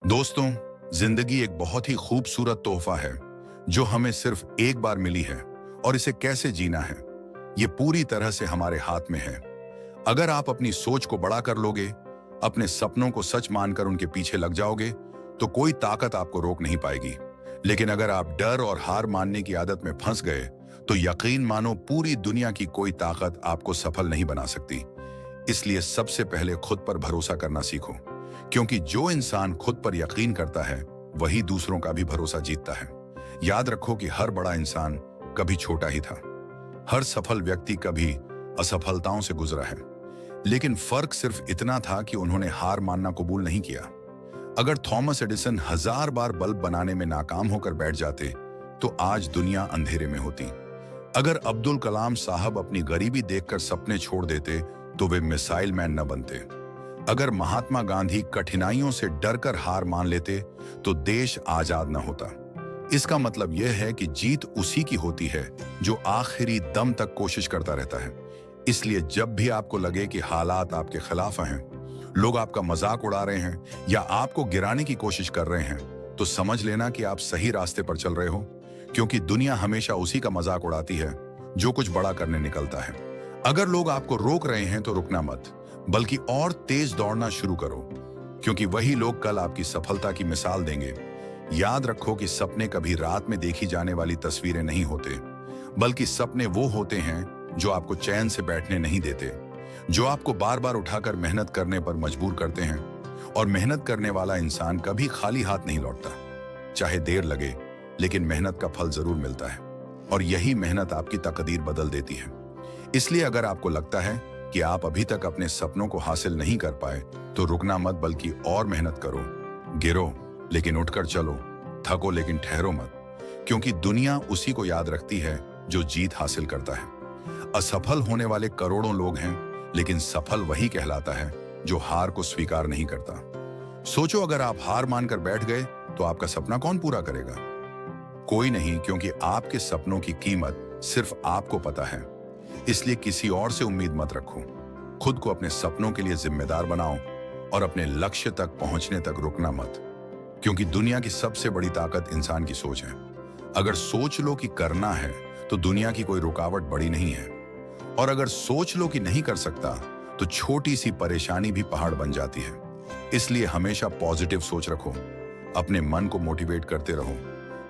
दोस्तों, जिंदगी एक बहुत ही खूबसूरत तोहफा है जो हमें सिर्फ एक बार मिली है और इसे कैसे जीना है ये पूरी तरह से हमारे हाथ में है। अगर आप अपनी सोच को बड़ा कर लोगे, अपने सपनों को सच मानकर उनके पीछे लग जाओगे तो कोई ताकत आपको रोक नहीं पाएगी। लेकिन अगर आप डर और हार मानने की आदत में फंस गए तो यकीन मानो पूरी दुनिया की कोई ताकत आपको सफल नहीं बना सकती। इसलिए सबसे पहले खुद पर भरोसा करना सीखो, क्योंकि जो इंसान खुद पर यकीन करता है वही दूसरों का भी भरोसा जीतता है। याद रखो कि हर बड़ा इंसान कभी छोटा ही था। हर सफल व्यक्ति कभी असफलताओं से गुजरा है, लेकिन फर्क सिर्फ इतना था कि उन्होंने हार मानना कबूल नहीं किया। अगर थॉमस एडिसन 1000 बार बल्ब बनाने में नाकाम होकर बैठ जाते तो आज दुनिया अंधेरे में होती। अगर अब्दुल कलाम साहब अपनी गरीबी देखकर सपने छोड़ देते तो वे मिसाइल मैन न बनते। अगर महात्मा गांधी कठिनाइयों से डरकर हार मान लेते तो देश आजाद न होता। इसका मतलब यह है कि जीत उसी की होती है जो आखिरी दम तक कोशिश करता रहता है। इसलिए जब भी आपको लगे कि हालात आपके खिलाफ हैं, लोग आपका मजाक उड़ा रहे हैं या आपको गिराने की कोशिश कर रहे हैं, तो समझ लेना कि आप सही रास्ते पर चल रहे हो, क्योंकि दुनिया हमेशा उसी का मजाक उड़ाती है जो कुछ बड़ा करने निकलता है। अगर लोग आपको रोक रहे हैं तो रुकना मत, बल्कि और तेज दौड़ना शुरू करो, क्योंकि वही लोग कल आपकी सफलता की मिसाल देंगे। याद रखो कि सपने कभी रात में देखी जाने वाली तस्वीरें नहीं होते, बल्कि सपने वो होते हैं जो आपको चैन से बैठने नहीं देते, जो आपको बार बार उठाकर मेहनत करने पर मजबूर करते हैं। और मेहनत करने वाला इंसान कभी खाली हाथ नहीं लौटता। चाहे देर लगे, लेकिन मेहनत का फल जरूर मिलता है, और यही मेहनत आपकी तकदीर बदल देती है। इसलिए अगर आपको लगता है कि आप अभी तक अपने सपनों को हासिल नहीं कर पाए तो रुकना मत, बल्कि और मेहनत करो। गिरो लेकिन उठकर चलो, थको लेकिन ठहरो मत, क्योंकि दुनिया उसी को याद रखती है जो जीत हासिल करता है। असफल होने वाले करोड़ों लोग हैं, लेकिन सफल वही कहलाता है जो हार को स्वीकार नहीं करता। सोचो, अगर आप हार मानकर बैठ गए तो आपका सपना कौन पूरा करेगा? कोई नहीं, क्योंकि आपके सपनों की कीमत सिर्फ आपको पता है। इसलिए किसी और से उम्मीद मत रखो। खुद को अपने सपनों के लिए जिम्मेदार बनाओ और अपने लक्ष्य तक पहुंचने तक रुकना मत, क्योंकि दुनिया की सबसे बड़ी ताकत इंसान की सोच है। अगर सोच लो कि करना है तो दुनिया की कोई रुकावट बड़ी नहीं है, और अगर सोच लो कि नहीं कर सकता तो छोटी सी परेशानी भी पहाड़ बन जाती है। इसलिए हमेशा पॉजिटिव सोच रखो, अपने मन को मोटिवेट करते रहो,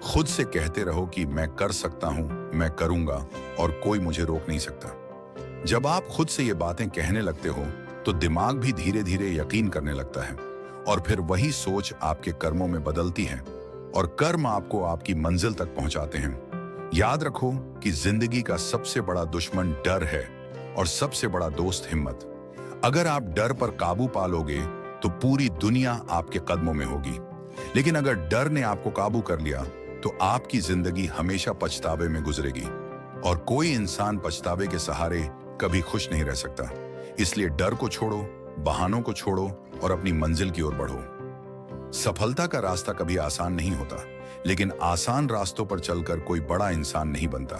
खुद से कहते रहो कि मैं कर सकता हूं, मैं करूंगा और कोई मुझे रोक नहीं सकता। जब आप खुद से ये बातें कहने लगते हो तो दिमाग भी धीरे धीरे यकीन करने लगता है, और फिर वही सोच आपके कर्मों में बदलती है, और कर्म आपको आपकी मंजिल तक पहुंचाते हैं। याद रखो कि जिंदगी का सबसे बड़ा दुश्मन डर है और सबसे बड़ा दोस्त हिम्मत। अगर आप डर पर काबू पा लोगे तो पूरी दुनिया आपके कदमों में होगी, लेकिन अगर डर ने आपको काबू कर लिया तो आपकी जिंदगी हमेशा पछतावे में गुजरेगी, और कोई इंसान पछतावे के सहारे कभी खुश नहीं रह सकता। इसलिए डर को छोड़ो, बहानों को छोड़ो और अपनी मंजिल की ओर बढ़ो। सफलता का रास्ता कभी आसान नहीं होता, लेकिन आसान रास्तों पर चलकर कोई बड़ा इंसान नहीं बनता।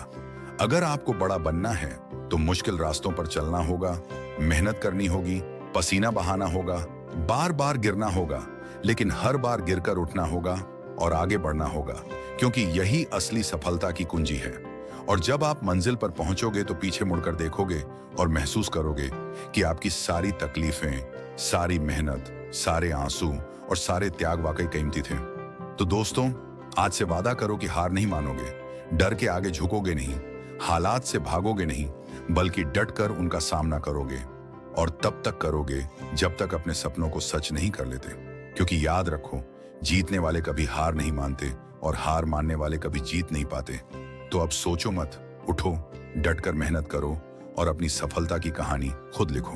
अगर आपको बड़ा बनना है तो मुश्किल रास्तों पर चलना होगा, मेहनत करनी होगी, पसीना बहाना होगा, बार बार गिरना होगा, लेकिन हर बार गिरकर उठना होगा और आगे बढ़ना होगा, क्योंकि यही असली सफलता की कुंजी है। और जब आप मंजिल पर पहुंचोगे तो पीछे मुड़कर देखोगे और महसूस करोगे कि आपकी सारी तकलीफें, सारी मेहनत, सारे आंसू और सारे त्याग वाकई कीमती थे। तो दोस्तों, आज से वादा करो कि हार नहीं मानोगे, डर के आगे झुकोगे नहीं, हालात से भागोगे नहीं, बल्कि डटकर उनका सामना करोगे, और तब तक करोगे जब तक अपने सपनों को सच नहीं कर लेते। क्योंकि याद रखो, जीतने वाले कभी हार नहीं मानते और हार मानने वाले कभी जीत नहीं पाते। तो अब सोचो मत, उठो, डटकर मेहनत करो और अपनी सफलता की कहानी खुद लिखो।